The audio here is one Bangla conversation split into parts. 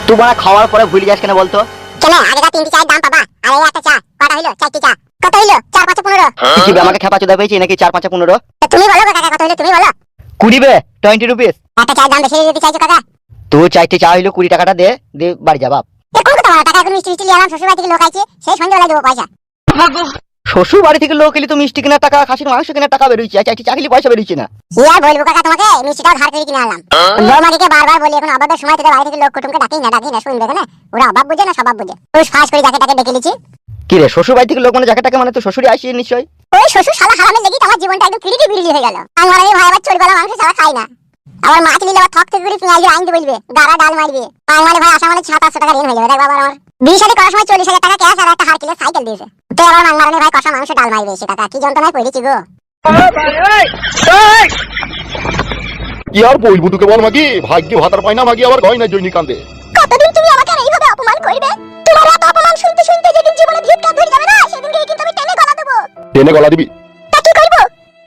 তুই বাড়া খাওয়ার পরে ভুলে যাস কেন বলতো? কেন আগেকার 3টি চায়ের দাম পাবা, আর এই একটা চা কটা হইলো? 4টি চা কত হইলো? 4 5 15। তুই কি আমাকে খেপা চোদা পেয়েছি নাকি 4 5 15? তো তুমি বলো গো কাকা, কত হইলো তুমি বলো। 20 বে 20 রুপিস। একটা চায়ের দাম বেশি দিতে চাইছো কাকা? তুই চাইতে চা হইলো 20 টাকাটা দে দে বাড়ি যা বাপ। এ কোন কথা বলো, টাকা এখন মিষ্টি মিষ্টি নিয়ে এলাম, শ্বশুর বাড়ি থেকে লোক আইছে, সেই সন্ধ্যাবেলা দেবো পয়সা। শ্বশুর বাড়ি থেকে লোক এলি তো মিষ্টি কেনার টাকা, খাসির মাংস কেনার টাকা বেরোইছে, চাইতে চাকরি পয়সা বেরোইছে না। কি আর বলবো কাকা তোমাকে, মিষ্টিটাও ধার করে কিনে আনলাম। বৌমাকে বারবার বলি এখন অভাবের সময় তোদের বাড়ি থেকে লোক কুটুমকে ডাকি না শুনবে কেন? ওরা অভাব বুঝে না স্বভাব বুঝে। তুই ফাঁস করে যাকে তাকে ডেকে লিছি। কি রে শ্বশুর বাড়ি থেকে লোক মানে যাকে টাকা মানে তো শ্বশুরই আসি নিশ্চয়। ওই শ্বশুর শালা হারামের লাগি আমার জীবনটা একদম ফিরিটি বিরিলি হয়ে গেল। আমার এই ভাই আবার চোর গলা মাংস ছাড়া খাই না। আবার মাছ নিলে আবার থক থেকে করে পেঁয়াজ আইনতে বলবে, গাড়া ডাল মারবে। আমার ভাই আসা মানে 700 টাকা ঋণ হয়ে যাবে। দেখ বাবা আমার বিয়ে শাদী করার সময় 40,000 টাকা ক্যাশ আর একটা হারকিলের সাইকেল দিয়েছে। তো আবার মাংমারানি ভাই কষা মাংস ডাল মারবে, সে টাকা কি যন্ত্রণায় পড়েছি গো। কি আর বলবো তোকে বল মাগি, ভাগ্যে ভাতার পাই না মাগি, আবার গয়না জইনি কান্দে। কতদিন তুমি আমাকে আর এইভাবে অপমান করবে? তোমার এত অপমান শুনতে শুনতে যেদিন জীবনে ভিক্ষা ধরে যাবে না, সেদিনকে কিন্তু আমি টেনে গলা দেবো। টেনে গলা দিবি? তা কি করব?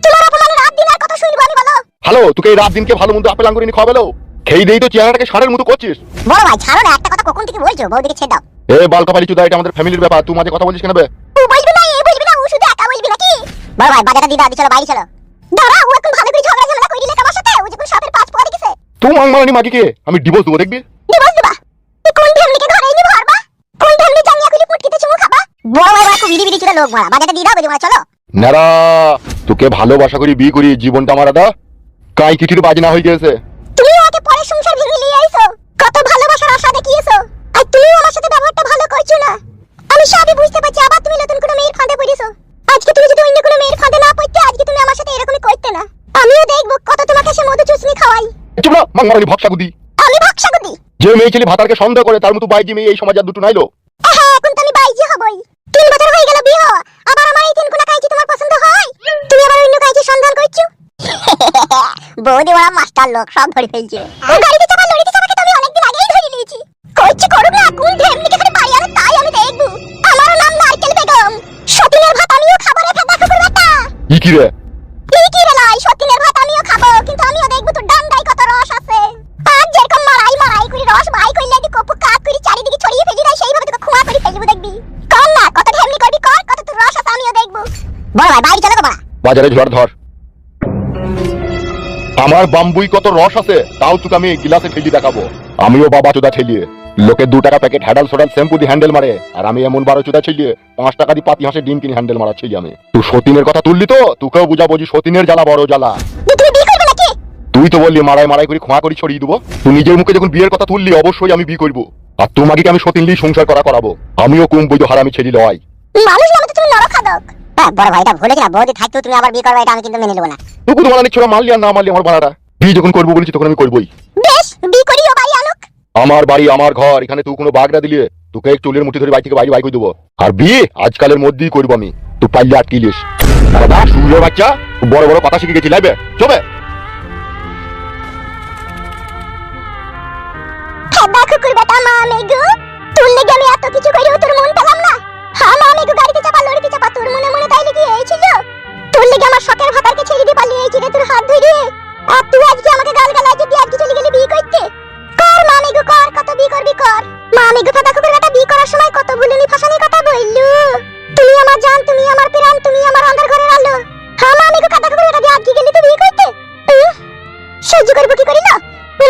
তোমার অপমানের রাত দিন আর কত শুনবো আমি বলো। হ্যালো, তোকে এই রাত দিনকে ভালো মন্দ আপেল আঙ্গুর এনে খাওয়াবেলো, খেয়ে দেই তো চেহারাটাকে ষাঁড়ের মতো করছিস। বড় ভাই ছাড়ো না, একটা কথা কখন থেকে বলছো, বউদিকে ছেড়ে দাও। এ বালকা বাড়ি চুদা, এটা আমাদের ফ্যামিলির ব্যাপার, তুই মাঝে কথা বলছিস কেন বে? ও বলবি না, এই বলবি না, ও শুধু একা বলবি নাকি? বড় ভাই বাজারটা দিদা দি, চলো বাইরে চলো। দাঁড়া, ও এখন ভালো করে ঝগড়া ঝামেলা কই দিলে আমার সাথে, ও যখন সবের পাঁচ পড়ে গেছে। তুই মাংমারানি মাগিকে আমি ডিভোর্স দেবো দেখবি। ডিভোর্স দিবা? তুই কোন ফ্যামিলিকে ঘরে এনে ভরবা? কোন ফ্যামিলি জানিয়া কইলি পুটকিতে চুমু খাবা? বড় ভাই বাকু বিড়ি বিড়ি চুরা লোক মারা, বাজারটা দিদা বলি মারা চলো। নারা, তোকে ভালোবাসা করি বিয়ে করি জীবনটা আমার আদা কাই কিটির বাজনা হয়ে গেছে। তুমি ওকে পরে সংসার ভেঙে নিয়ে আইছো, কত ভালোবাসার আশা দেখিয়েছো, আর তুমিও আমার সাথে ব্যবহারটা ভালো করছো না। আমি সবই বুঝতে পারছি, আবার তুমি নতুন কোনো মেয়ের ফাঁদে পড়েছো। আজকে তুমি যদি অন্য কোনো মেয়ের ফাঁদে না পড়তে, আজকে তুমি আমার সাথে এরকমই করতে না। আমিও দেখবো কত তোমাকে সে মধু চুষনি খাওয়াই। চুপ না মাংমারানি ভক্সাগুদি। আমি ভক্সাগুদি? যে মেয়ে ছেলে ভাতারকে সন্দেহ করে তার মতো বাইজি মেয়ে এই সমাজ আর দুটো নাইলো। হ্যাঁ, এখন তো আমি বাইজি হবই। 3 বছর হয়ে গেল বিয়ে হওয়া, আবার আমার এই 3 কোনা কাইকি তোমার পছন্দ হয়? তুমি আবার অন্য কাইকি সন্ধান করছো? বৌদি বড় মাস্টার লোক, সব ধরে ফেলছে। গাড়িতে চাপা লরিতে চাপাকে তো আমি অনেকদিন আগেই ধরে নিয়েছি। কইছে করুক না, কোন ঢেমনিকে খালি বাড়ি আনে তাই আমি দেখবো। আমারও নাম নারকেল বেগম, সতীনের ভাত আমিও খাবো রে ফেদা কুকুর বেটা। ই কি রে? কি রে লাই, সতীনের ভাত আমিও খাবো, কিন্তু আমিও দেখবো তোর ডান্ডায় কত রস আছে। আর যেরকম মারাই মারাই করে রস ভাই কইলে দি কপু কাট করে চারিদিকে ছড়িয়ে ফেলি না, সেইভাবে তোকে খোয়া করে ফেলবো দেখবি। কর না, কত ঢেমনি করবি কর, কত তোর রস আছে আমিও দেখবো। বড় ভাই বাইরে চলো গো বাড়া। বাজারে ঝড় ধর। আমার বাম্বুই কত রস আছে, তাও তোকে আমি গিলাসে ঠেলি দেখাবো। আমিও বাবা চোদা ঠেলিয়ে লোকে 2 টাকা প্যাকেট হ্যাডাল সোডাল শ্যাম্পু দিয়ে হ্যান্ডেল মারে, আর আমি এমন 12 চোদা ছেলিয়ে 5 টাকা দিয়ে পাতি হাঁসের ডিম কিনে হ্যান্ডেল মারা ছেলি আমি। তুই সতীনের কথা তুললি তো, তোকেও বুঝাবো যে সতীনের জ্বালা বড় জ্বালা। তুমি বিয়ে করবে নাকি? তুই তো বললি মারাই মারাই করে খোঁয়া করে ছড়িয়ে দেবো, তুই নিজের মুখে যখন বিয়ের কথা তুললি অবশ্যই আমি বিয়ে করবো। আর তোমাকে আমি সতীনলি সংসার করাবো, আমিও কম বৈধ হারামি ছেলি লয়। মানুষ নামে তো তুমি নরখাদক। হ্যাঁ বড় ভাইটা ভুলে গেলা, বৌদি থাকতেও তুমি আবার বিয়ে করবে, এটা আমি কিন্তু মেনে নেব না। তুই তোমার নিচ্ছ মারলি আর না মারলি আমার বাড়াটা, বিয়ে যখন করবো বলেছি তখন আমি করবোই। বেশ, বিয়ে করিও বাড়ি আনুক। আমার বাড়ি আমার ঘর, এখানে তুই কোনো বাগড়া দিলে তোকে এক চুলের মুঠি ধরে বাড়ি থেকে বাইরে করে দেবো। আর বিয়ে আজকালের মধ্যেই করবো আমি, তুই পাইলে আটকিলিস। দাদা সুরের বাচ্চা, বড় বড় কথা শিখে গেছি লাইবে চবে। ফেদা কুকুর বেটা মা মেগু, তোর লেগে আমি এত কিছু করিও তোর মন পেলাম না। হ্যাঁ মা মেগু, গাড়িতে চাপা লরিতে চাপা, তোর মনে মনে তাই লেগে এই ছিল। তোর লেগে আমার শখের ভাতারকে ছেড়ে দিয়ে পালিয়ে এই রে তোর হাত ধরে। আর তুই আজকে আমাকে গাল গালায় যে আজকে চলে গেলি বিয়ে করতে। কর মা মেগু কর, কত বিয়ে করবি কর। মা মেগু ফেদা কুকুর বেটা বিয়ে করার সময় কত ভুলুনি ফাঁসানির কথা বললু। তুমি আমার জান, তুমি আমার প্রাণ, তুমি আমার অন্ধের ঘরের আলো। হ্যাঁ মা মেগু ফেদা কুকুর বেটা আজকে গেলি তুই বিয়ে করতে। সহ্য করবো কি করি না?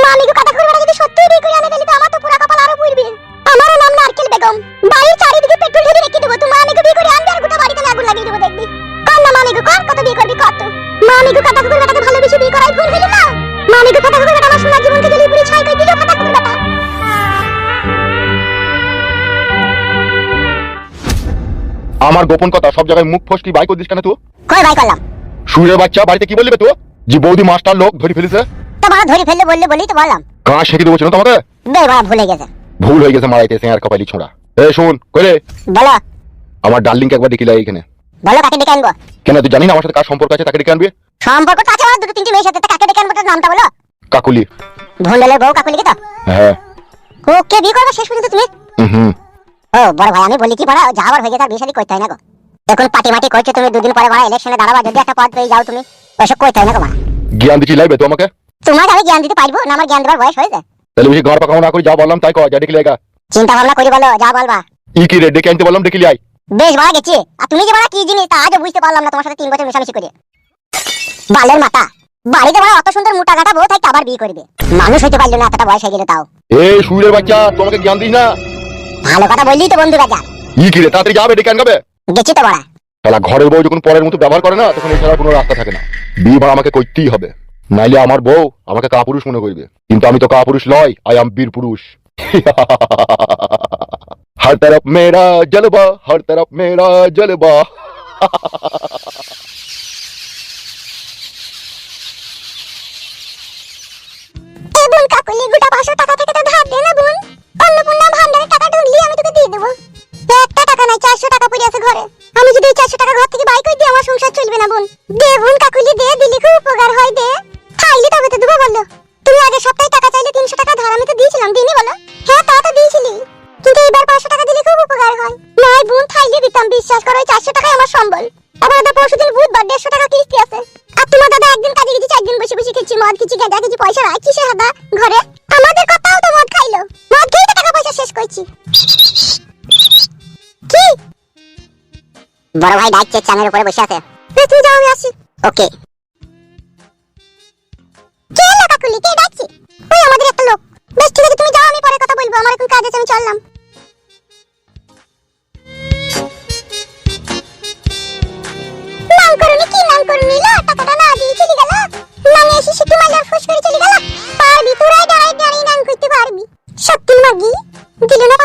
মা মেগু ফেদা কুকুর বেটা যদি সত্যি বিয়ে করে আনে গেলি তো আমার তো পুরা কপাল আরো পুড়বে। আমারও নাম নারকেল বেগম, বাড়ির চারিদিকে পেট্রোল ঢেলে রেখে দেবো। তুই মা মেগু বিয়ে করে আনবি আর গোটা বাড়িতে আগুন লাগিয়ে দেবো দেখবি। কর না মা মেগু কর, কত বিয়ে করবি কর। তো মা মেগু ফেদা কুকুর বেটাকে ভালোবেসে বিয়ে করাই ভুল হলো না? মা মেগু ফেদা কুকুর বেটা আমার সোনার জীবনকে জ্বলিয়ে পুড়িয়ে ছাই করে দিল ফেদা কুকুর বেটা। আমার গোপন কথা সব জায়গায় মুখ ফসকি বাই করে দিস কেন তুই? কই বাই করলাম? সুরের বাচ্চা, বাড়িতে কি বললি বে তুই যে বৌদি মাস্টার লোক ধরে ফেলেছে? তো বাবা ধরে ফেললে বললে বলেই তো বললাম। কাঁ শিখে দেবো না তোমাকে? বে বাবা ভুলে গেছে। ভুল হয়ে গেছে মারাইতে আর কপালি ছোঁড়া। এ শোন কইরে, বলো আমার ডার্লিংকে একবার দেখিলা এইখানে। বলো কাকে ডেকে আনবো? কেন তুই জানি না আমার সাথে কার সম্পর্ক আছে, তাকে ডেকে আনবি। সম্পর্ক কাছে আমার 2-3টি মেয়ের সাথে, তা কাকে ডেকে আনবো তার নামটা বলো। কাকুলি। ভুলেলে বউ কাকুলি কি তো? হ্যাঁ। ওকে বিয়ে করবে শেষ পর্যন্ত তুমি? হুম। ও বড় ভাই আমি বলি কি বড়, যাওয়ার হয়ে গেছে আর বিয়ে শাদী করতে হয় না গো। এখন পাটি মাটি করছো তুমি, 2 দিন পরে বড় ইলেকশনে দাঁড়াবা, যদি একটা পদ পেয়ে যাও তুমি, ওসব করতে হয় না গো মা। জ্ঞান দিচ্ছি লাইবে তো আমাকে? তোমাকে আমি জ্ঞান দিতে পারবো না? আমার জ্ঞান দেওয়ার বয়স হয়েছে? তাহলে বেশি গাঁড় পাকাও না করে যা বললাম তাই কর, যা ডেকে লেগা। চিন্তা ভাবনা করি বলো, যা বলবা। ই কি রে, ডেকে আনতে বললাম ডেকে আই। বেশ ভালো গেছি। আর তুমি যে বলা কি জিনিস তা আজও বুঝতে পারলাম না তোমার সাথে 3 বছর মেশামেশি করে। বালের মাথা, বাড়িতে বড় অত সুন্দর মোটা গাঁটা বউ থাকতে আবার বিয়ে করবে। মানুষ হইতে পারলো না, এতটা বয়স হয়ে গেল তাও। এই সুরের বাচ্চা, তোমাকে জ্ঞান দিস না। ভালো কথা বললি তো বন্ধু রাজা। ই কি রে, তাড়াতাড়ি যাবে, ডেকে আনবে। গেছি তো বড়া। শালা ঘরের বউ যখন পরের মতো ব্যবহার করে না, তখন এছাড়া কোনো রাস্তা থাকে না। বিয়ে ভাড়া আমাকে করতেই হবে, নাইলে আমার বউ আমাকে কাপুরুষ মনে করবে। কিন্তু আমি তো কাপুরুষ লয়, আই এম বীর পুরুষ। हर तरफ मेरा जलवा, हर तरफ मेरा जलवा। এ বোন কাকুলি গোটা 500 টাকা থেকে তো ধার দে না বোন। অন্নপূর্ণা ভান্ডারে টাকা ঢুকলি আমি তোকে দিয়ে দেব। একটা টাকা নাই, 400 টাকা পড়ে আছে ঘরে। আমি যদি এই 400 টাকা ঘর থেকে বাই করে দিই আমার সংসার চলবে না বোন। দে বোন কাকুলি দে, দিলে খুব উপকার হয়। দে খাইলি তবে তো দেবো বললো। তুমি আগের সপ্তাহে টাকা চাইলে 300 টাকা ধার আমি তো দিয়েছিলাম, দিনি বলো? হ্যাঁ তা তো দিয়েছিলি, কিন্তু এবার 500 টাকা দিলে খুব উপকার হয়। নাই বোন খাইলে দিতাম, বিশ্বাস করো। 400 টাকাই আমার সম্বল। আবার দাদা পরশুদিন বুধবার 150 টাকা কিস্তি আছে। আর তোমার দাদা একদিন কাজে গেছে, 4 দিন বসে বসে খেয়েছি মদ, খেয়েছি গাঁজা, খেয়েছি, পয়সা রাখছি সে হাদা ঘরে। আমাদের কথাও তো মদ খাইলো, মদ খেয়ে তো টাকা পয়সা শেষ করছি। কি বড় ভাই ডাকছে, চাঙের উপরে বসে আছে। তুই যাও, আমি আসি। ওকে। কে লোক কাকুলি, কে ডাকছে? ওই আমাদের একটা লোক। বেশ ঠিক আছে, তুমি যাও, আমি পরে কথা বলবো, আমার এখন কাজ আছে, আমি চললাম। নাম করুনি কি নাম করুনি, লা টাকাটা না দিয়ে চলে গেল। নামে এসে সিটি মাইলার ফুস করে চলে গেল। পারবি তোরাই দাঁড়াই দাঁড়াই নাম করতে পারবি। সত্যি মাগি দিল না